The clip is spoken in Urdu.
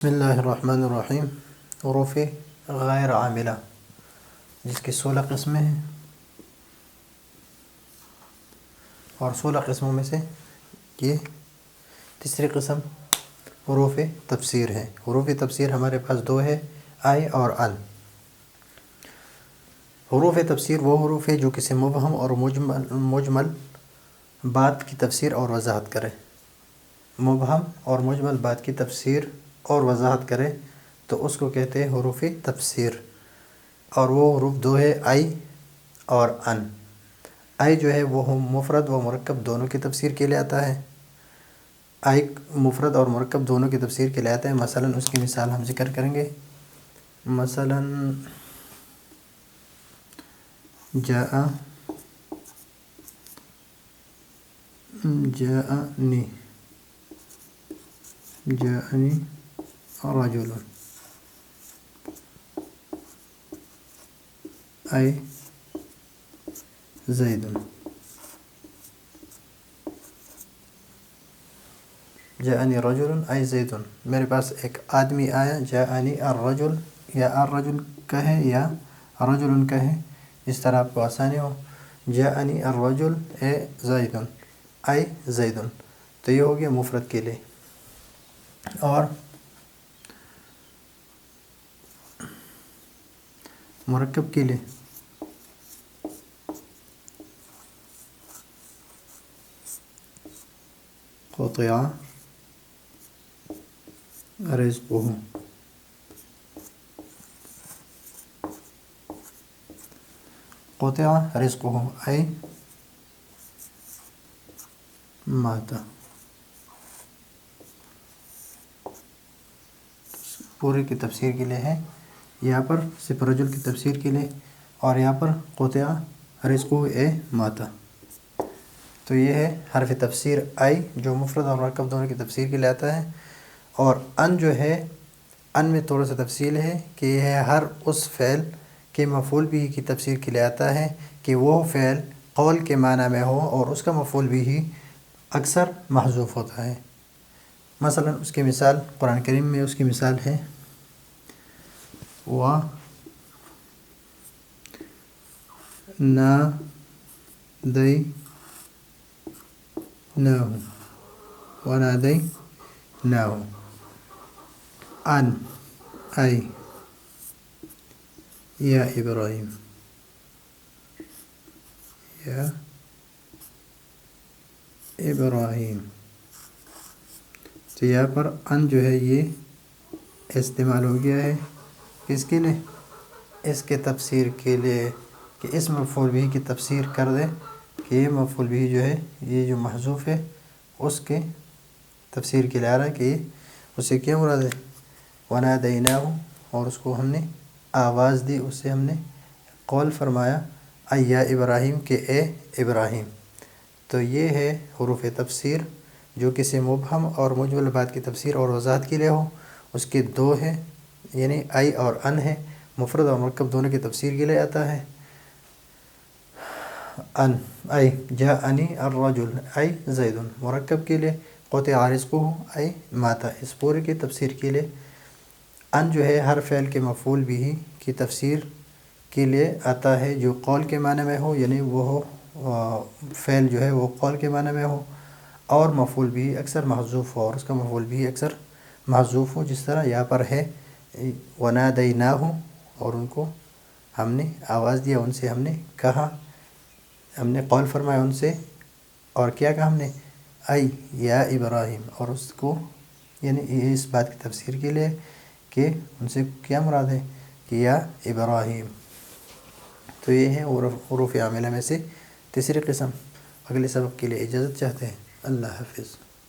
بسم اللہ الرحمن الرحیم۔ حروف غیر عاملہ جس کی 16 قسمیں ہیں، اور 16 قسموں میں سے یہ تیسری قسم حروف تفسیر ہے۔ حروف تفسیر ہمارے پاس دو ہے، آئی اور ان۔ حروف تفسیر وہ حروف ہے جو کسی مبہم اور مجمل بات کی تفسیر اور وضاحت کرے۔ مبہم اور مجمل بات کی تفسیر اور وضاحت کرے تو اس کو کہتے ہیں حروف تفسیر، اور وہ حروف دو ہے، آئی اور ان۔ آئی جو ہے وہ مفرد و مرکب دونوں کی تفسیر کے لیے آتا ہے۔ آئی مفرد اور مرکب دونوں کی تفسیر کے لیے آتا ہے۔ مثلا اس کی مثال ہم ذکر کریں گے۔ مثلا جاءنی رجل، ای زید۔ جاءنی رجل ای زید، میرے پاس ایک آدمی آیا۔ جاءنی الرجل، یا الرجل کہے یا رجل کہے، اس طرح آپ کو آسانی ہو۔ جاءنی الرجل اے زید، ای زید، تو یہ ہو گیا مفرد کے لیے۔ اور مرکب کے لیے قطع رزقہ، قطع رزقہ ای مات۔ پورے کی تفسیر کے لیے ہے، یہاں پر صرف رجل کی تفسیر کے لیے، اور یہاں پر قطع رزقہ اے مات۔ تو یہ ہے حرف تفسیر آئی جو مفرد اور مرکب دونوں کی تفسیر کے لیے آتا ہے۔ اور ان جو ہے، ان میں تھوڑا سا تفصیل ہے کہ یہ ہے ہر اس فعل کے مفعول بھی کی تفسیر کے لیے آتا ہے کہ وہ فعل قول کے معنی میں ہو اور اس کا مفعول بھی ہی اکثر محذوف ہوتا ہے۔ مثلا اس کی مثال قرآن کریم میں اس کی مثال ہے وَنَادَيْنَاهُ أَنْ أَيْ یا ابراہیم، یا ابراہیم۔ تو یہاں پر ان جو ہے یہ استعمال ہو گیا ہے کس کے لیے؟ اس کے تفسیر کے لیے، کہ اس مفعول بھی کی تفسیر کر دے کہ یہ مفعول بھی جو ہے، یہ جو محذوف ہے اس کے تفسیر کے لیے آ رہا ہے کہ اسے کیا مراد ہے؟ وَنَادَيْنَاهُ، اور اس کو ہم نے آواز دی، اس سے ہم نے قول فرمایا، اَيْ یا ابراہیم، کہ اے ابراہیم۔ تو یہ ہے حروف تفسیر جو کسی مبہم اور مجمل بات کی تفسیر اور وضاحت کے لیے ہو۔ اس کے دو ہے، یعنی آئی اور ان ہے، مفرد اور مرکب دونوں کی تفسیر کے لیے آتا ہے۔ ان ای جاءنی الرجل ای زید، مرکب کے لیے قطع رزقہ ای مات، اس پورے کی تفسیر کے لیے۔ ان جو ہے ہر فعل کے مفعول بھی کی تفسیر کے لیے آتا ہے جو قول کے معنی میں ہو، یعنی وہ فعل جو ہے وہ قول کے معنی میں ہو اور مفعول بھی اکثر محذوف ہو، اور اس کا مفعول بھی اکثر محذوف ہو، جس طرح یہاں پر ہے وَنَادَيْنَاهُ، اور ان کو ہم نے آواز دیا، ان سے ہم نے کہا، ہم نے قول فرمایا ان سے، اور کیا کہا ہم نے؟ ای یا ابراہیم، اور اس کو یعنی یہ اس بات کی تفسیر کے لیے کہ ان سے کیا مراد ہے کہ یا ابراہیم۔ تو یہ ہے حروف عاملہ میں سے تیسری قسم۔ اگلے سبق کے لیے اجازت چاہتے ہیں۔ اللہ حافظ۔